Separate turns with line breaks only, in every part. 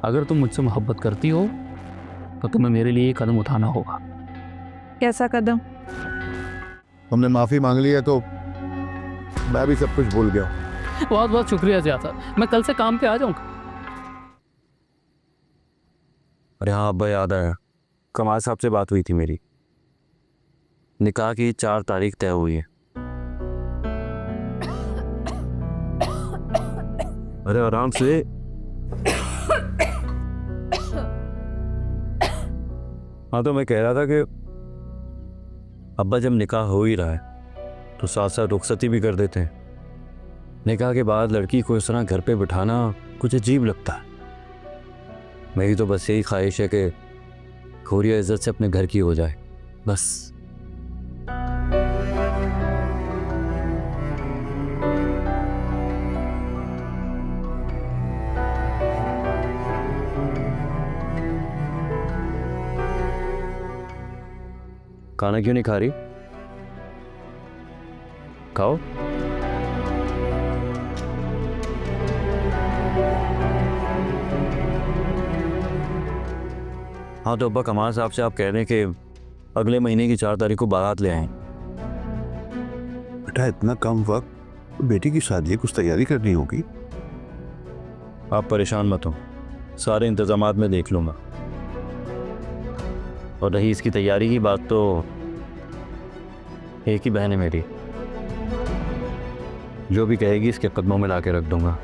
अगर तुम मुझसे मोहब्बत करती हो तो तुम्हें मेरे लिए एक कदम उठाना होगा।
कैसा कदम?
तुमने माफी मांग ली है तो मैं भी सब कुछ भूल गया हूँ।
बहुत बहुत शुक्रिया ज़िया, मैं कल से काम पे आ जाऊँगा।
अरे हाँ अब्बा, याद आया, कमाल साहब से बात हुई थी मेरी। निकाह की 4 तारीख तय हुई है। अरे आराम से। हाँ तो मैं कह रहा था कि अब्बा जब निकाह हो ही रहा है तो साथ साथ रुखसती भी कर देते हैं। निकाह के बाद लड़की को इस तरह घर पे बिठाना कुछ अजीब लगता है। मेरी तो बस यही ख्वाहिश है कि खोरिया इज्जत से अपने घर की हो जाए, बस। खाना क्यों नहीं खा रही? खाओ। हाँ तो अब्बा, कमाल साहब से आप कह रहे हैं कि अगले महीने की 4 तारीख को बारात ले आएं।
बेटा इतना कम वक्त, बेटी की शादी है, कुछ तैयारी करनी होगी।
आप परेशान मत हो, सारे इंतजामात मैं देख लूँगा। और रही इसकी तैयारी की बात, तो एक ही बहन है मेरी, जो भी कहेगी इसके कदमों में ला के रख दूँगा।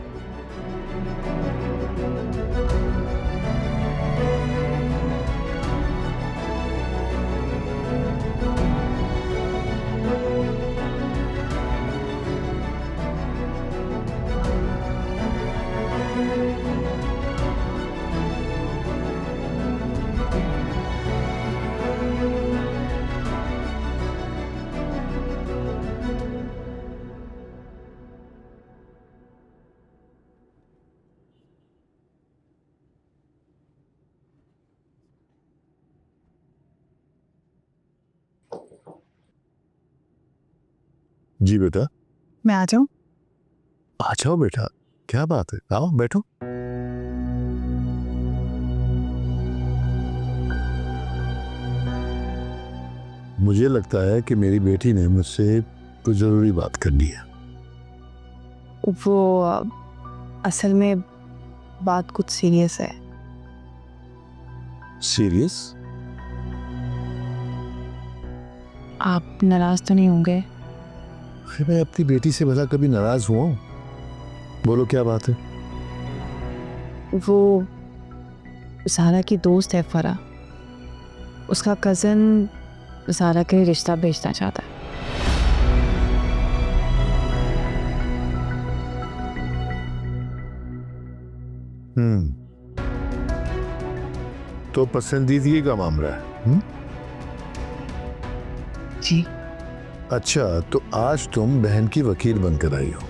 जी बेटा।
मैं आ जाऊं?
आ जाओ बेटा, क्या बात है, आओ बैठो। मुझे लगता है कि मेरी बेटी ने मुझसे कुछ जरूरी बात करनी है।
वो असल में बात कुछ सीरियस है।
सीरियस?
आप नाराज तो नहीं होंगे?
अरे मैं अपनी बेटी से भला कभी नाराज हुआ हूं? बोलो क्या बात है।
वो ज़ारा की दोस्त है फरा, उसका कज़न ज़ारा के लिए रिश्ता भेजना चाहता है।
तो पसंदीदगी का मामला है?
जी।
अच्छा, तो आज तुम बहन की वकील बनकर आई हो।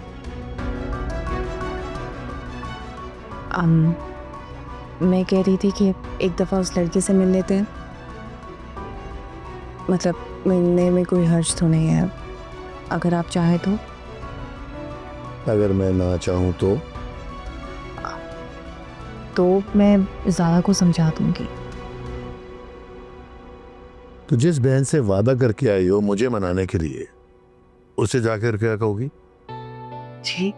मैं कह रही थी कि एक दफ़ा उस लड़के से मिल लेते हैं। मतलब मिलने में कोई हर्ज तो नहीं है, अगर आप चाहें तो।
अगर मैं ना चाहूं
तो मैं ज़ारा को समझा दूंगी।
तो जिस बहन से वादा करके आई हो मुझे मनाने के लिए, उसे जाकर क्या कहोगी?
जी।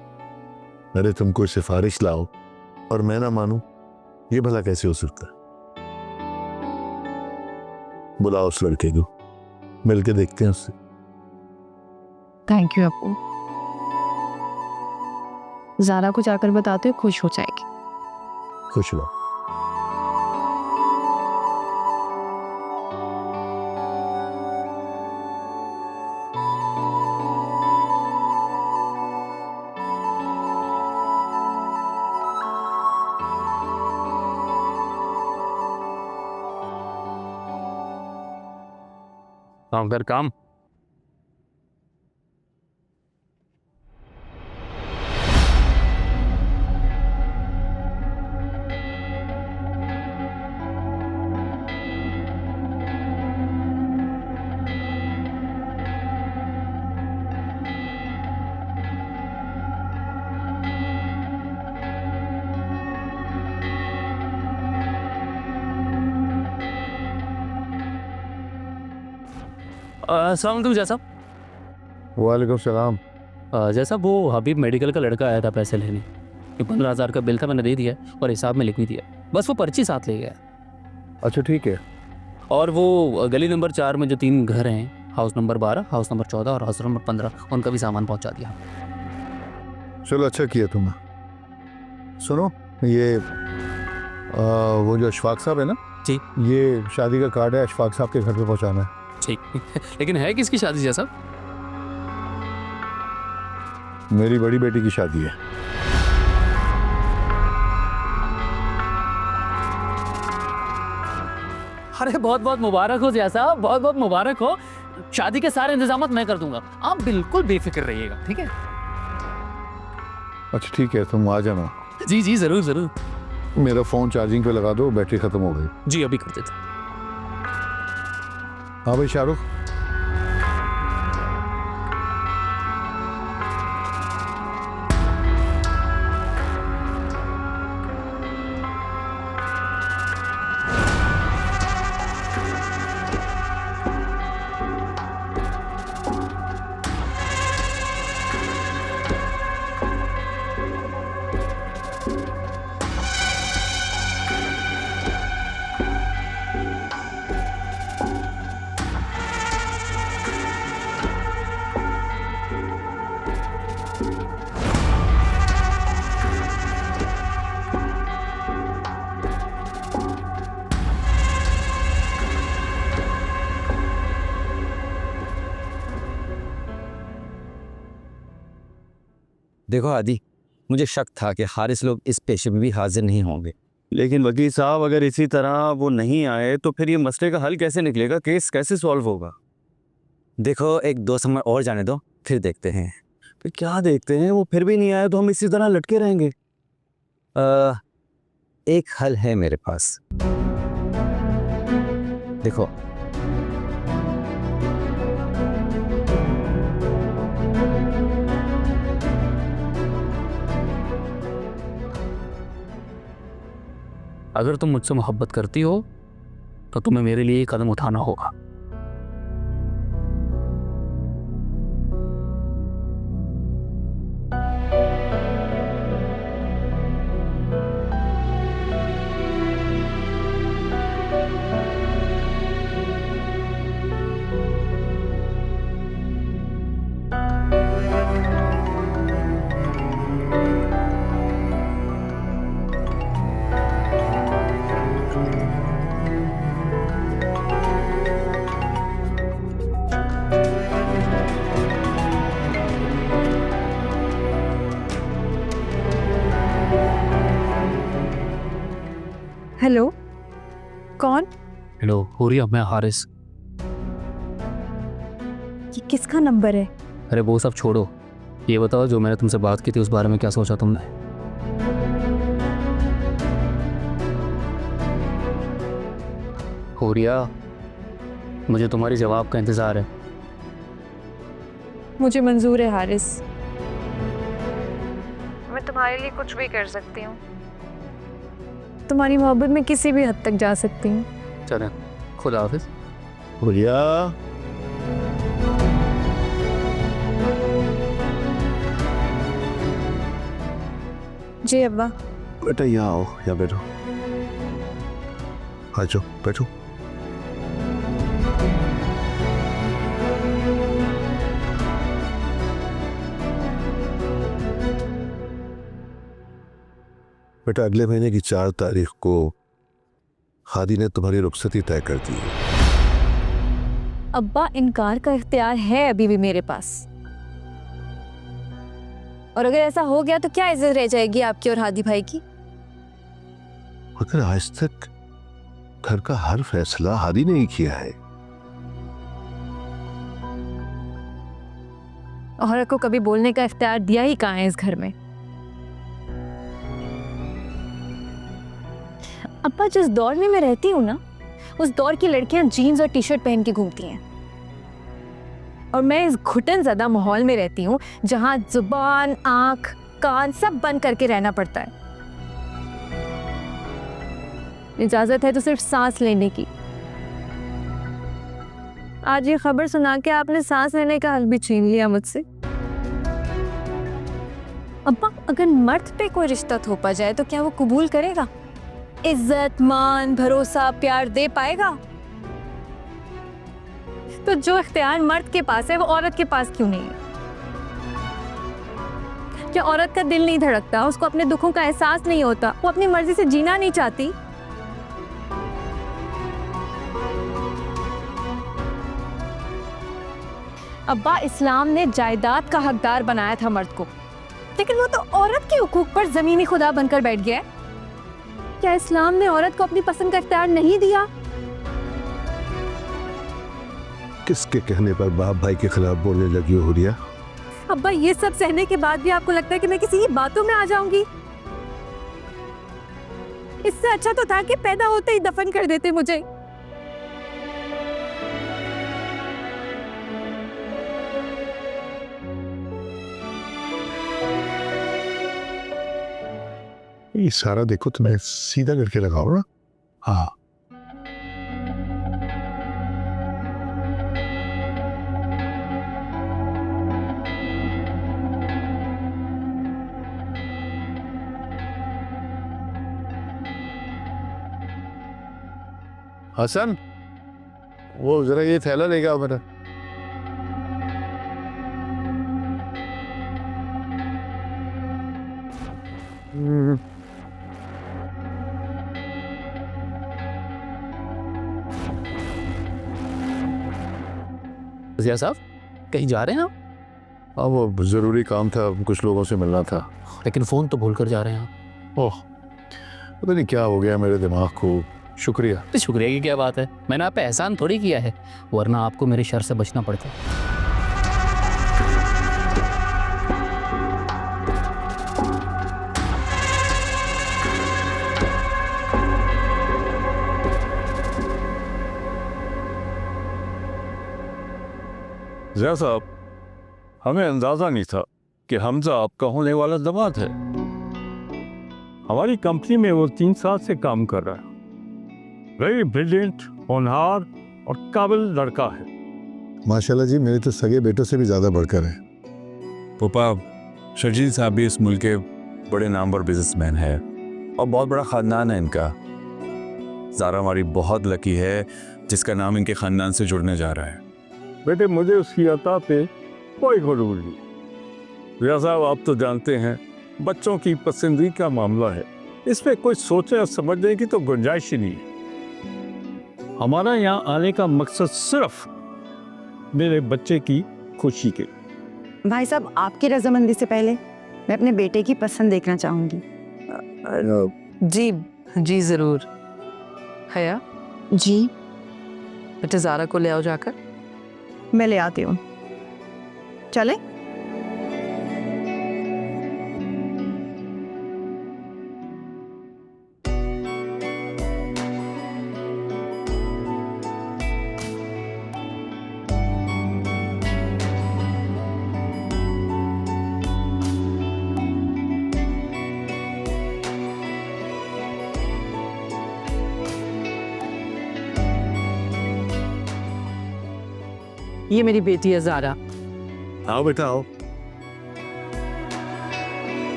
अरे तुम कोई सिफारिश लाओ और मैं ना मानूं, ये भला कैसे हो सकता है? बुलाओ उस लड़के को, मिलके देखते हैं उससे।
थैंक यू अपू। ज़ारा को जाकर बताते हो, खुश हो जाएगी।
खुश रहो।
काम कर काम। अस्सलाम वालेकुम जैसा।
वालेकुम सलाम।
जैसा वो हबीब मेडिकल का लड़का आया था पैसे लेने, 15,000 का बिल था, मैंने दे दिया और हिसाब में लिख भी दिया, बस वो पर्ची साथ ले गया।
अच्छा ठीक है।
और वो गली नंबर 4 में जो 3 घर हैं, हाउस नंबर 12, हाउस नंबर 14 और हाउस नंबर 15, उनका भी सामान पहुंचा दिया।
चलो अच्छा किया तुमने। सुनो ये वो जो अशफाक साहब है ना
जी।
ये शादी का कार्ड है, अशफाक साहब के घर पे पहुंचाना है।
ठीक लेकिन है किसकी शादी जैसा?
मेरी बड़ी बेटी की शादी है।
अरे बहुत बहुत मुबारक हो जैसा, बहुत बहुत मुबारक हो। शादी के सारे इंतजाम मैं कर दूंगा, आप बिल्कुल बेफिक्र रहिएगा, ठीक है?
अच्छा ठीक है, तुम आ जाना।
जी जी जरूर जरूर।
मेरा फ़ोन चार्जिंग पे लगा दो, बैटरी ख़त्म हो गई।
जी अभी कर देते।
हाँ भाई शाहरुख।
देखो आदि, मुझे शक था कि हारिस लोग इस पेशे में भी हाजिर नहीं होंगे, लेकिन वकील साहब अगर इसी तरह वो नहीं आए तो फिर ये मसले का हल कैसे निकलेगा, केस कैसे सॉल्व होगा? देखो एक 2 समय और जाने दो, फिर देखते हैं। फिर क्या देखते हैं, वो फिर भी नहीं आया तो हम इसी तरह लटके रहेंगे। एक हल है मेरे पास। देखो
अगर तुम मुझसे मोहब्बत करती हो तो तुम्हें मेरे लिए एक कदम उठाना होगा।
हेलो, कौन?
हेलो हुरिया, मैं हारिस।
ये किसका नंबर है?
अरे वो सब छोड़ो, ये बताओ जो मैंने तुमसे बात की थी उस बारे में क्या सोचा तुमने? हुरिया, मुझे तुम्हारी जवाब का इंतज़ार है।
मुझे मंजूर है हारिस, मैं तुम्हारे लिए कुछ भी कर सकती हूँ, तुम्हारी मोहब्बत में किसी भी हद तक जा सकती हूँ।
चलें, खुदा हाफिज।
भैया
जी अब्बा।
बेटा यहाँ आओ, यहाँ बैठो। आ जाओ बैठो। बेटा अगले महीने की 4 तारीख को हादी ने तुम्हारी रुखसती तय कर दी है।
अब्बा इनकार का इख्तियार है अभी भी मेरे पास, और अगर ऐसा हो गया तो क्या इज्जत रह जाएगी आपकी और हादी भाई की?
मगर आज तक घर का हर फैसला हादी ने ही किया है।
औरत को कभी बोलने का इख्तियार दिया ही कहाँ है इस घर में? अब्बा जिस दौर में मैं रहती हूँ ना, उस दौर की लड़कियां जीन्स और टी शर्ट पहन के घूमती हैं, और मैं इस घुटन ज़दा माहौल में रहती हूँ जहाँ जुबान, आँख, कान सब बंद करके रहना पड़ता है। इजाज़त है तो सिर्फ सांस लेने की, आज ये खबर सुना के आपने सांस लेने का हल भी छीन लिया मुझसे। अब्बा, अगर मर्द पे कोई रिश्ता थोपा जाए तो क्या वो कबूल करेगा? इज्जत, मान, भरोसा, प्यार दे पाएगा? तो जो इख्तियार मर्द के पास है वो औरत के पास क्यों नहीं है? क्या औरत का दिल नहीं धड़कता? उसको अपने दुखों का एहसास नहीं होता? वो अपनी मर्जी से जीना नहीं चाहती? अब्बा, इस्लाम ने जायदाद का हकदार बनाया था मर्द को, लेकिन वो तो औरत के हुकूक पर जमीनी खुदा बनकर बैठ गया है। क्या इस्लाम ने औरत को अपनी पसंद का इख्तियार नहीं दिया?
किसके कहने पर बाप भाई के खिलाफ बोलने लगी हो हुरिया?
अब्बा, ये सब सहने के बाद भी आपको लगता है कि मैं किसी की बातों में आ जाऊंगी? इससे अच्छा तो था कि पैदा होते ही दफन कर देते मुझे।
ये सारा देखो, तुम्हें सीधा करके लगाओ ना। हाँ, हसन, वो जरा ये थैला लेगा मेरा।
जिया साहब, कहीं जा रहे हैं आप?
हाँ, वो जरूरी काम था, कुछ लोगों से मिलना था।
लेकिन फ़ोन तो भूल कर जा रहे हैं आप।
ओह, पता नहीं क्या हो गया मेरे दिमाग को। शुक्रिया।
तो शुक्रिया की क्या बात है? मैंने आप पे एहसान थोड़ी किया है, वरना आपको मेरे शर से बचना पड़ता।
ज़िया साहब, हमें अंदाज़ा नहीं था कि हमजा आपका होने वाला दामाद है। हमारी कंपनी में वो 3 साल से काम कर रहा है। वेरी ब्रिलियंट, होनहार और काबिल लड़का है।
माशाल्लाह जी, मेरे तो सगे बेटों से भी ज़्यादा बढ़कर है।
पापा, शर्जील साहब भी इस मुल्क के बड़े नामवर बिजनेसमैन है और बहुत बड़ा ख़ानदान है इनका। ज़ारा हमारी बहुत लकी है जिसका नाम इनके ख़ानदान से जुड़ने जा रहा है।
बेटे, मुझे उसकी अता पे कोई गुरूर नहीं। ज़िया साहब, आप तो जानते हैं बच्चों की पसंदगी का मामला है, इसमें कोई सोचने और समझने की तो गुंजाइश ही नहीं है। हमारा यहाँ आने का मकसद सिर्फ मेरे बच्चे की खुशी के।
भाई साहब, आपकी रजामंदी से पहले मैं अपने बेटे की पसंद देखना चाहूंगी।
जी जी ज़रूर। हया,
जी,
बेटे ज़ारा को ले आओ जाकर।
मैं ले आती हूँ। चले?
ये मेरी बेटी है ज़ारा।
आओ बेटा, आओ।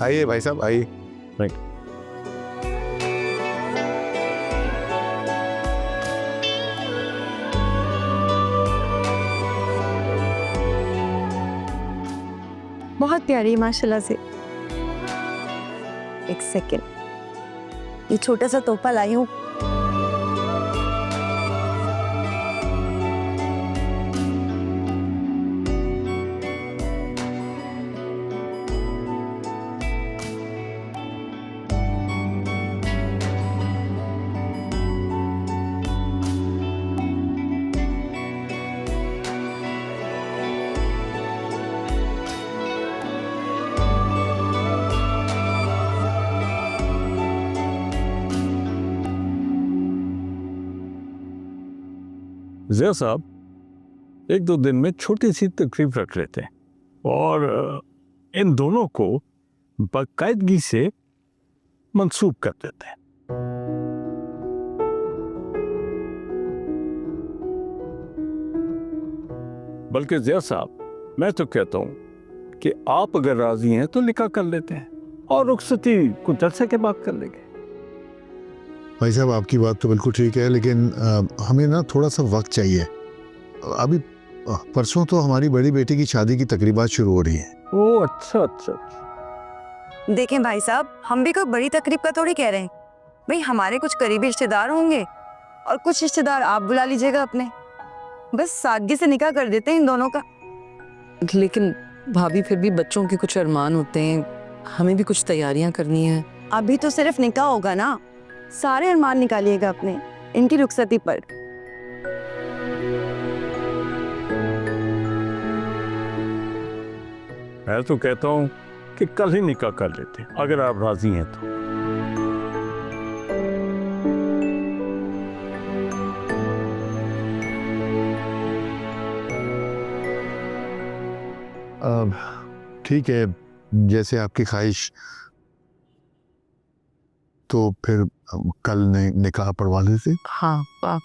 आइए भाई साहब, आइए।
बहुत प्यारी है माशाल्लाह से। एक सेकेंड, ये छोटा सा तोहफा लाई हूँ।
ज़िया साहब, 1-2 दिन में छोटी सी तकरीब रख लेते हैं और इन दोनों को बाकायदगी से मंसूब कर देते हैं। बल्कि ज़िया साहब, मैं तो कहता हूं कि आप अगर राजी हैं तो निकाह कर लेते हैं और रुखसती कुछ अरसे के बाद कर लेंगे।
भाई साहब आपकी बात तो बिल्कुल ठीक है, लेकिन हमें ना थोड़ा सा वक्त चाहिए। अभी परसों तो हमारी बड़ी बेटी की शादी की तकरीबात शुरू हो रही हैं।
ओह अच्छा अच्छा अच्छा।
देखें भाई साहब, हम भी कोई बड़ी तकरीब का थोड़ी कह रहे हैं। भाई हमारे कुछ करीबी रिश्तेदार होंगे और कुछ रिश्तेदार आप बुला लीजिएगा अपने। बस सादगी से निकाह कर देते हैं इन दोनों का।
लेकिन भाभी फिर भी बच्चों के कुछ अरमान होते हैं, हमें भी कुछ तैयारियां करनी है।
अभी तो सिर्फ निकाह होगा ना, सारे अरमान निकालिएगा अपने इनकी रुखसती पर।
मैं तो कहता हूं कि कल ही निकाह कर लेते हैं अगर आप राजी हैं तो।
ठीक है, जैसे आपकी ख्वाहिश। तो फिर कल निकाह पढ़वा लेते।
हाँ आप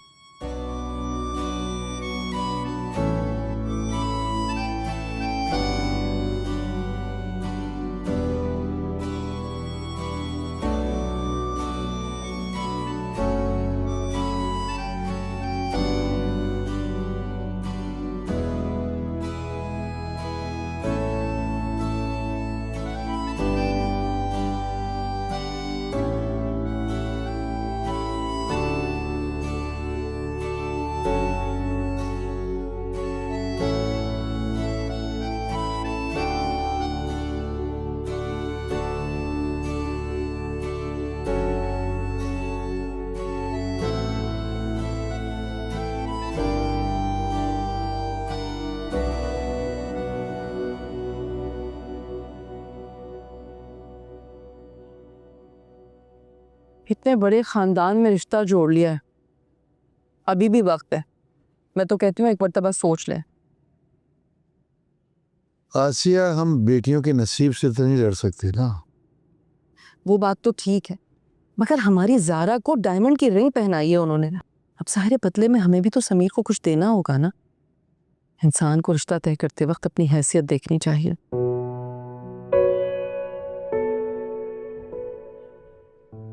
इतने बड़े खानदान में रिश्ता जोड़ लिया है, अभी भी वक्त है। मैं तो कहती हूँ एक मरतबा सोच ले।
आसिया, हम बेटियों के नसीब से तो नहीं डर सकते ना।
वो बात तो ठीक है, मगर हमारी ज़ारा को डायमंड की रिंग पहनाई है उन्होंने। अब सारे बदले में हमें भी तो समीर को कुछ देना होगा ना। इंसान को रिश्ता तय करते वक्त अपनी हैसियत देखनी चाहिए।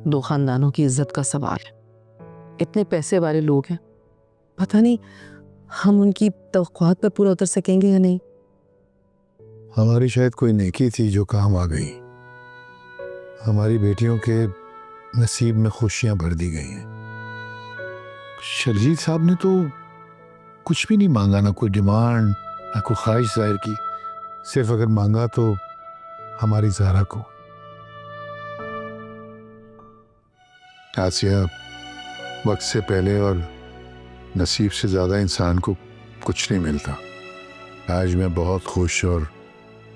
दो खानदानों की इज्जत का सवाल है। इतने पैसे वाले लोग हैं, पता नहीं हम उनकी तवक्कुआत पर पूरा उतर सकेंगे या नहीं।
हमारी शायद कोई नेकी थी जो काम आ गई। हमारी बेटियों के नसीब में खुशियां भर दी गई हैं। शर्जील साहब ने तो कुछ भी नहीं मांगा, ना कोई डिमांड, ना कोई ख्वाहिश जाहिर की। सिर्फ अगर मांगा तो हमारी ज़ारा को। आसिया, वक्त से पहले और नसीब से ज़्यादा इंसान को कुछ नहीं मिलता। आज मैं बहुत खुश और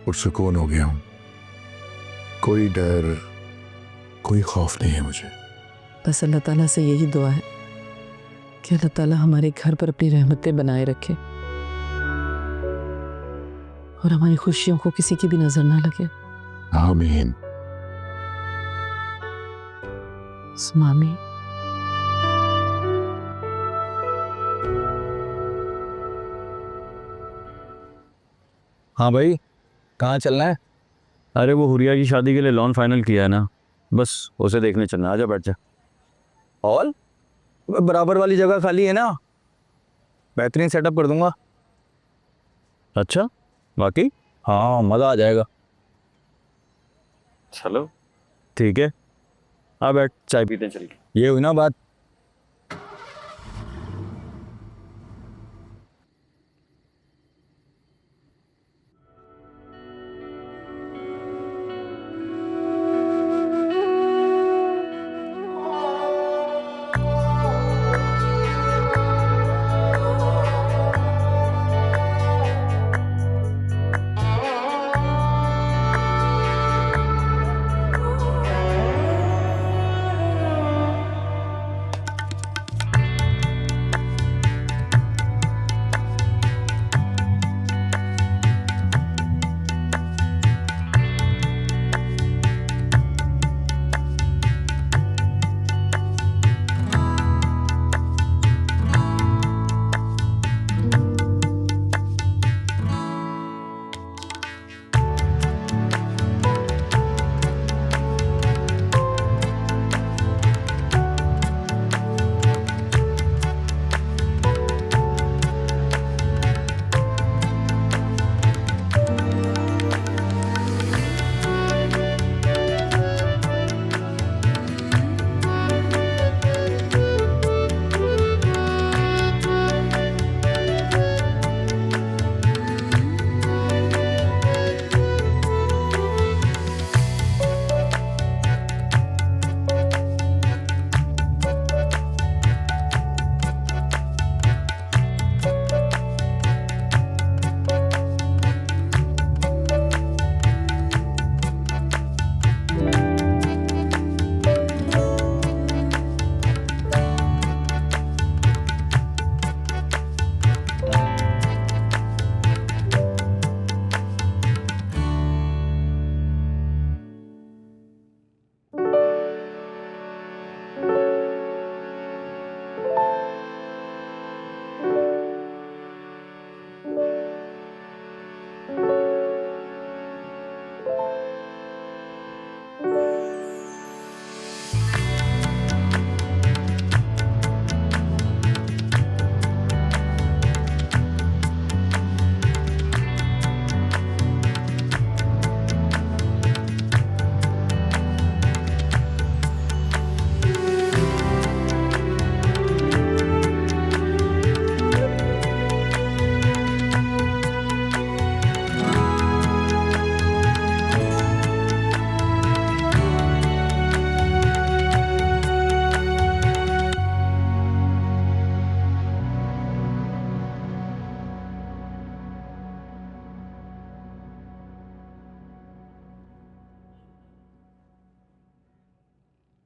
पुरसुकून हो गया हूँ। कोई डर, कोई खौफ नहीं है मुझे।
बस अल्लाह ताला से यही दुआ है कि अल्लाह ताला हमारे घर पर अपनी रहमतें बनाए रखे और हमारी खुशियों को किसी की भी नजर ना लगे।
आमीन।
मामी,
हाँ भाई, कहाँ चलना है? अरे वो हुरिया की शादी के लिए लोन फाइनल किया है ना, बस उसे देखने चलना। आजा बैठ जा। हॉल बराबर वाली जगह खाली है ना, बेहतरीन सेटअप कर दूंगा। अच्छा बाकी? हाँ मज़ा आ जाएगा। चलो ठीक है, आ बैठ, चाय पीते चल के। ये हुई ना बात।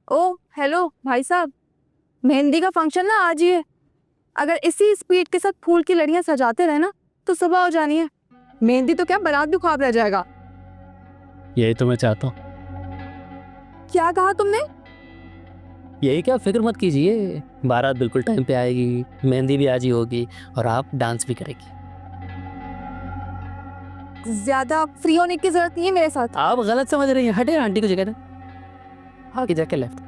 ओ हेलो भाई साहब, मेहंदी का फंक्शन ना आज ही है। अगर इसी स्पीड के साथ फूल की लड़ियां सजाते रहे ना तो सुबह हो जानी है। मेहंदी तो क्या, बारात भी ख्वाब रह जाएगा।
यही तो मैं चाहता हूँ।
क्या कहा तुमने?
यही क्या, फिक्र मत कीजिए, बारात बिल्कुल टाइम पे आएगी, मेहंदी भी आज ही होगी और आप डांस भी करेगी।
ज्यादा फ्री होने की जरूरत नहीं है मेरे साथ।
आप गलत समझ रही हैं, हटे आंटी को जगह दें। आगे जाके लेफ्ट।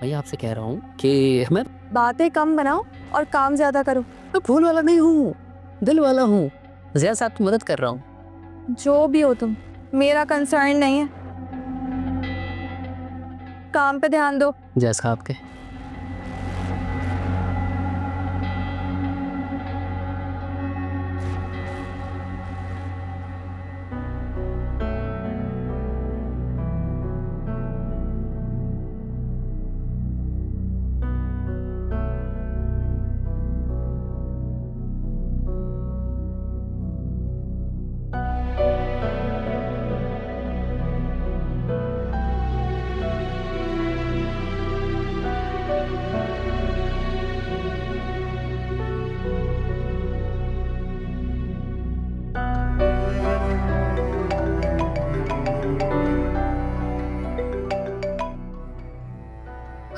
भैया आपसे कह रहा हूँ कि हमें
बातें कम बनाओ और काम ज्यादा करो।
मैं फूल वाला नहीं हूँ, दिल वाला हूँ। ज़िया साहब की मदद कर रहा हूँ।
जो भी हो तुम, मेरा कंसर्न नहीं है। काम पे ध्यान दो।
जैसा आपके।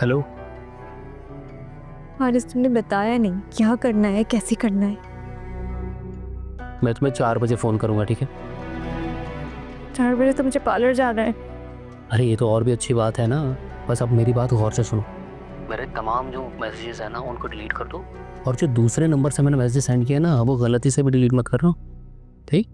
हेलो।
हारिस, तुमने बताया नहीं क्या करना है, कैसे करना है।
मैं तुम्हें 4 बजे फ़ोन करूँगा, ठीक है?
4 बजे तो मुझे पार्लर जाना है।
अरे ये तो और भी अच्छी बात है ना, बस अब मेरी बात गौर से सुनो। मेरे तमाम जो मैसेजेस हैं ना उनको डिलीट कर दो, और जो दूसरे नंबर से मैंने मैसेज सेंड किया ना वो गलती से भी डिलीट मत कर रहा हूँ, ठीक?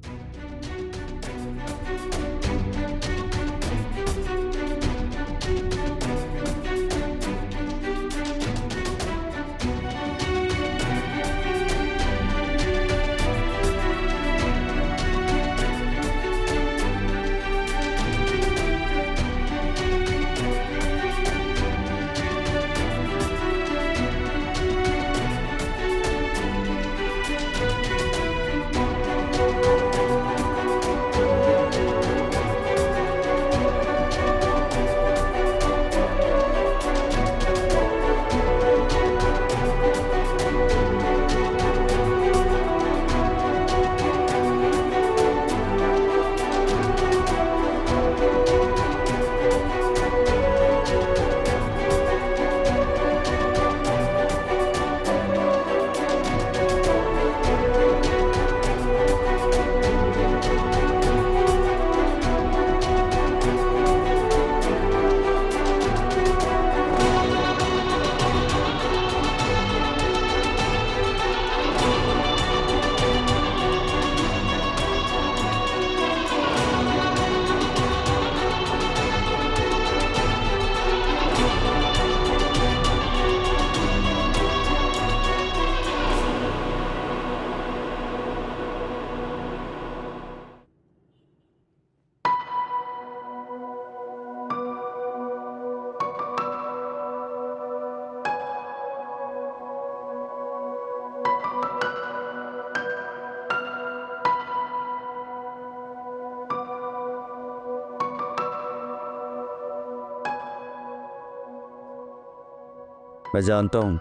मैं जानता हूँ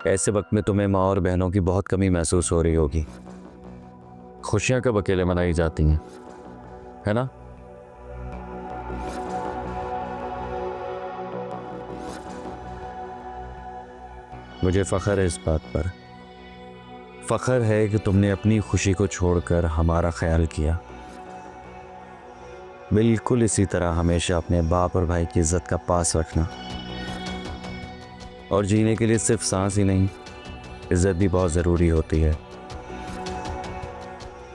ऐसे वक्त में तुम्हें माँ और बहनों की बहुत कमी महसूस हो रही होगी। खुशियाँ कब अकेले मनाई जाती हैं, है ना? मुझे फ़ख्र है इस बात पर। फ़ख्र है कि तुमने अपनी खुशी को छोड़कर हमारा ख्याल किया। बिल्कुल इसी तरह हमेशा अपने बाप और भाई की इज्जत का पास रखना। और जीने के लिए सिर्फ सांस ही नहीं, इज्जत भी बहुत ज़रूरी होती है।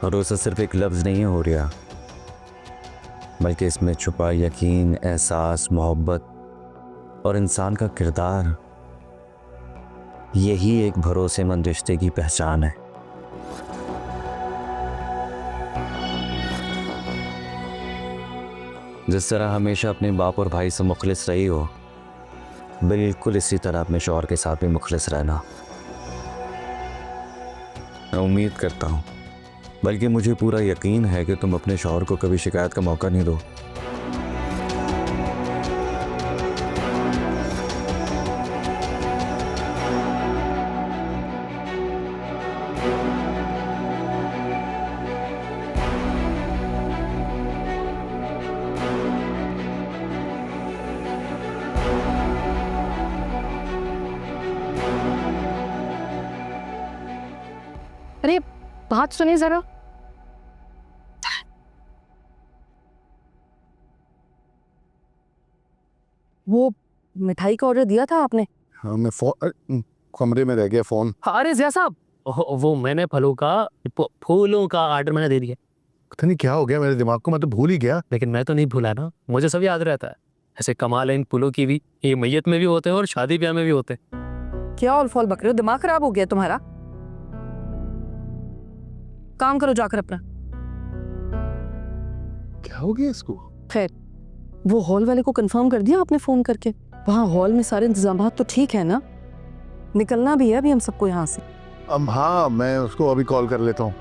और उसे सिर्फ एक लफ्ज़ नहीं है हो रहा, बल्कि इसमें छुपा यकीन, एहसास, मोहब्बत और इंसान का किरदार, यही एक भरोसेमंद रिश्ते की पहचान है। जिस तरह हमेशा अपने बाप और भाई से मुखलिस रही हो, बिल्कुल इसी तरह अपने शौहर के साथ भी मुखलिस रहना। मैं उम्मीद करता हूँ, बल्कि मुझे पूरा यकीन है कि तुम अपने शौहर को कभी शिकायत का मौका नहीं दो।
बात सुनिए जरा।
वो मिठाई का ऑर्डर दिया था आपने?
हाँ मैं कमरे में रह गया फ़ोन।
अरे जिया साहब, वो मैंने फूलों का ऑर्डर मैंने दे दिया।
पता नहीं क्या हो गया मेरे दिमाग को, मैं तो भूल ही गया।
लेकिन मैं तो नहीं भूला ना, मुझे सब याद रहता है। ऐसे कमाल है इन फूलों की भी, ये मैयत में भी होते हैं और शादी ब्याह में भी होते हैं।
क्या ऑल फॉल बक रहे हो? दिमाग खराब हो गया तुम्हारा? काम करो जाकर अपना।
क्या हो गया इसको?
खैर, वो हॉल वाले को कंफर्म कर दिया आपने फोन करके? वहाँ हॉल में सारे इंतजाम तो ठीक है ना? निकलना भी है अभी हम सबको यहाँ से।
हाँ मैं उसको अभी कॉल कर लेता हूँ।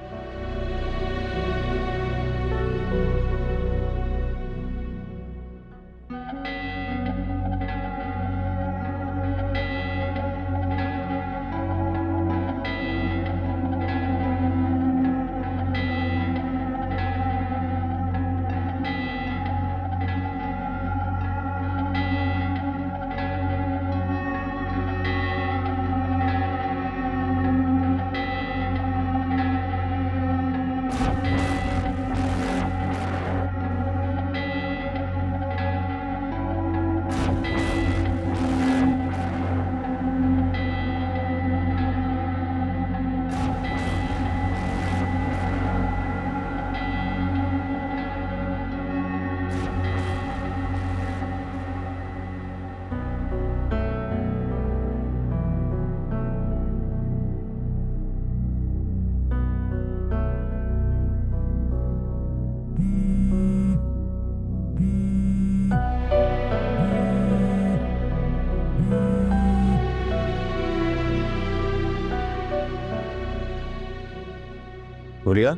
गुड़िया,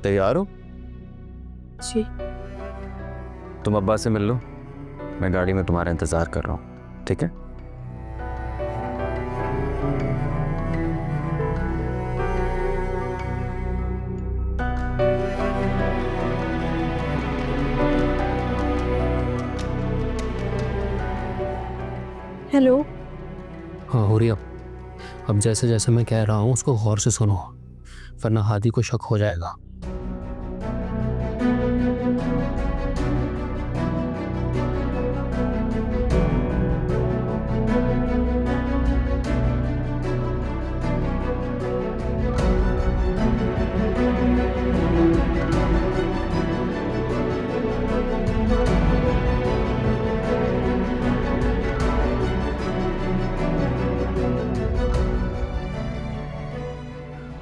तैयार हो?
जी।
तुम अब्बा से मिल लो, मैं गाड़ी में तुम्हारा इंतजार कर रहा हूँ, ठीक है?
हेलो।
हाँ हो रही। अब जैसे जैसे मैं कह रहा हूँ उसको गौर से सुनो, वरना हादी को शक हो जाएगा।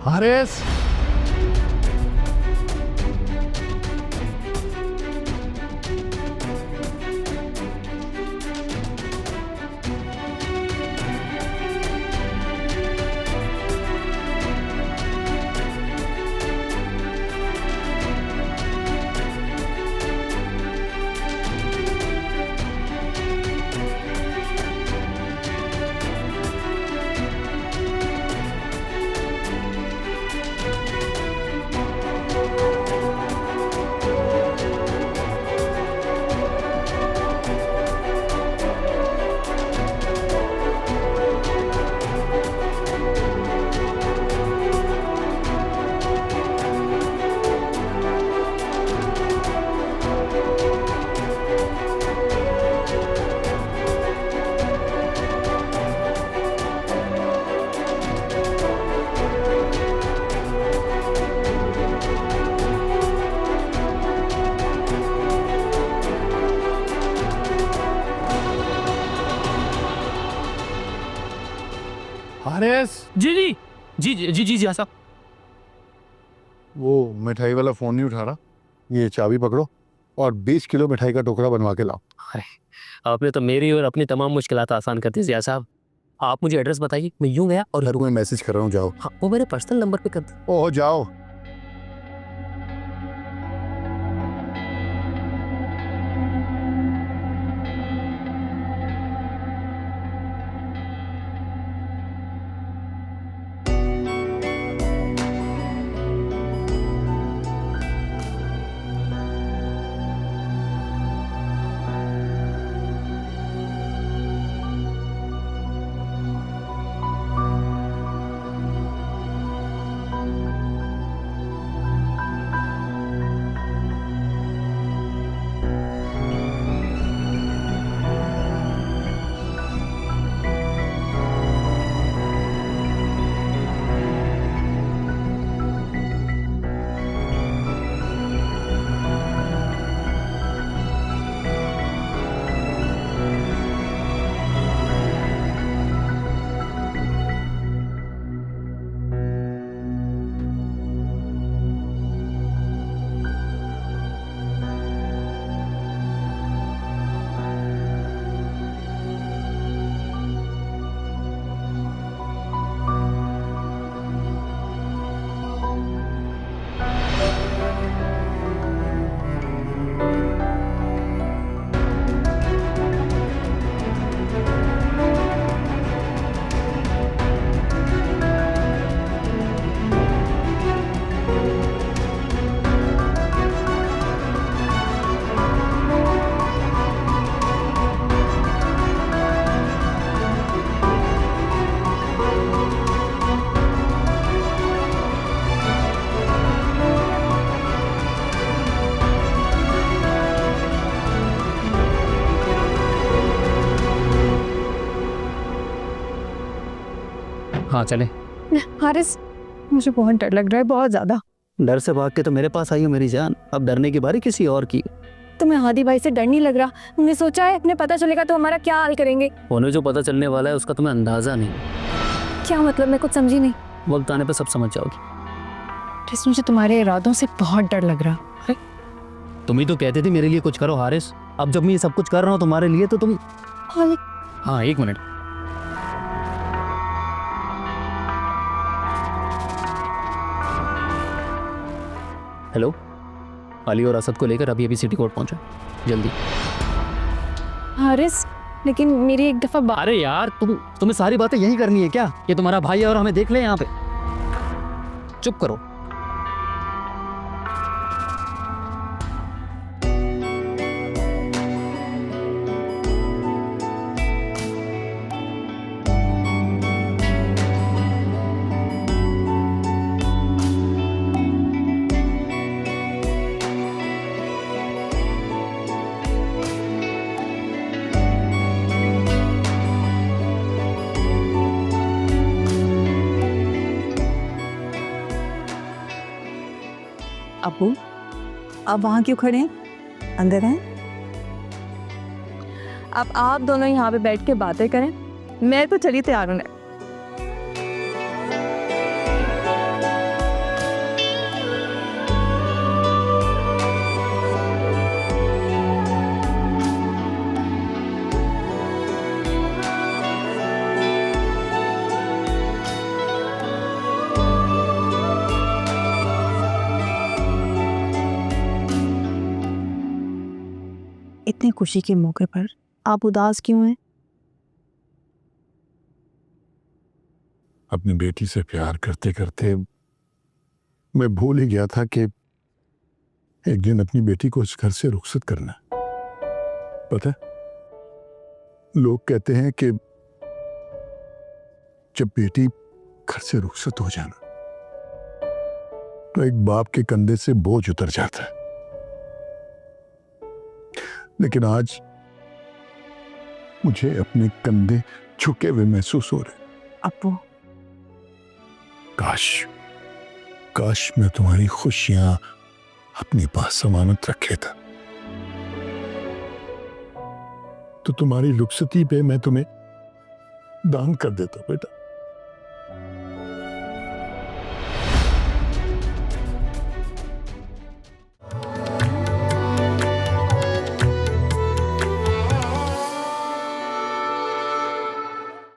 हारिस, हारिस,
जी जी जी जी जी जी जी साहब।
वो मिठाई वाला फ़ोन नहीं उठा रहा, ये चाबी पकड़ो और 20 किलो मिठाई का टोकरा बनवा के लाओ।
अरे आपने तो मेरी और अपनी तमाम मुश्किलात आसान कर दी जिया साहब। आप मुझे एड्रेस बताइए, मैं यूं गया और
मैं मैसेज कर रहा हूँ, जाओ।
हाँ वो मेरे पर्सनल नंबर पे कर दो।
ओह जाओ।
हाँ चले।
हारिस, मुझे बहुत डर लग रहा है, बहुत ज़्यादा।
डर से भाग के तो मेरे पास आई हो मेरी जान, अब डरने की बारी किसी और की।
तुम्हें हादी भाई से डर नहीं लग रहा? हमने सोचा है अपने पता चलेगा तो हमारा क्या हाल करेंगे।
उन्हें जो पता चलने वाला है उसका तुम्हें अंदाजा नहीं।
क्या मतलब? मैं कुछ समझी नहीं।
वक्त आने पे सब समझ जाओगी।
हारिस, मुझे तुम्हारे इरादों से बहुत डर लग रहा।
तुम ही तो कहते थे मेरे लिए कुछ करो हारिस। अब जब मैं ये सब कुछ कर रहा हूँ तुम्हारे लिए तो तुम। हाँ 1 मिनट। हेलो, अली और असद को लेकर अभी अभी सिटी कोर्ट पहुंचा, जल्दी।
हारिस, लेकिन मेरी एक दफा बात।
अरे यार तुम्हें सारी बातें यही करनी है क्या? ये तुम्हारा भाई है और हमें देख ले यहाँ पे। चुप करो।
अबू, आप वहाँ क्यों खड़े हैं? अंदर हैं?
अब आप दोनों यहाँ पे बैठ के बातें करें, मैं तो चली तैयार हूँ।
इतनी खुशी के मौके पर आप उदास क्यों हैं?
अपनी बेटी से प्यार करते करते मैं भूल ही गया था कि एक दिन अपनी बेटी को इस घर से रुखसत करना। पता है, लोग कहते हैं कि जब बेटी घर से रुखसत हो जाना तो एक बाप के कंधे से बोझ उतर जाता है, लेकिन आज मुझे अपने कंधे झुके हुए महसूस हो रहे।
अब्बू,
काश मैं तुम्हारी खुशियां अपने पास जमानत रखे था, तो तुम्हारी रुखसती पे मैं तुम्हें दान कर देता बेटा।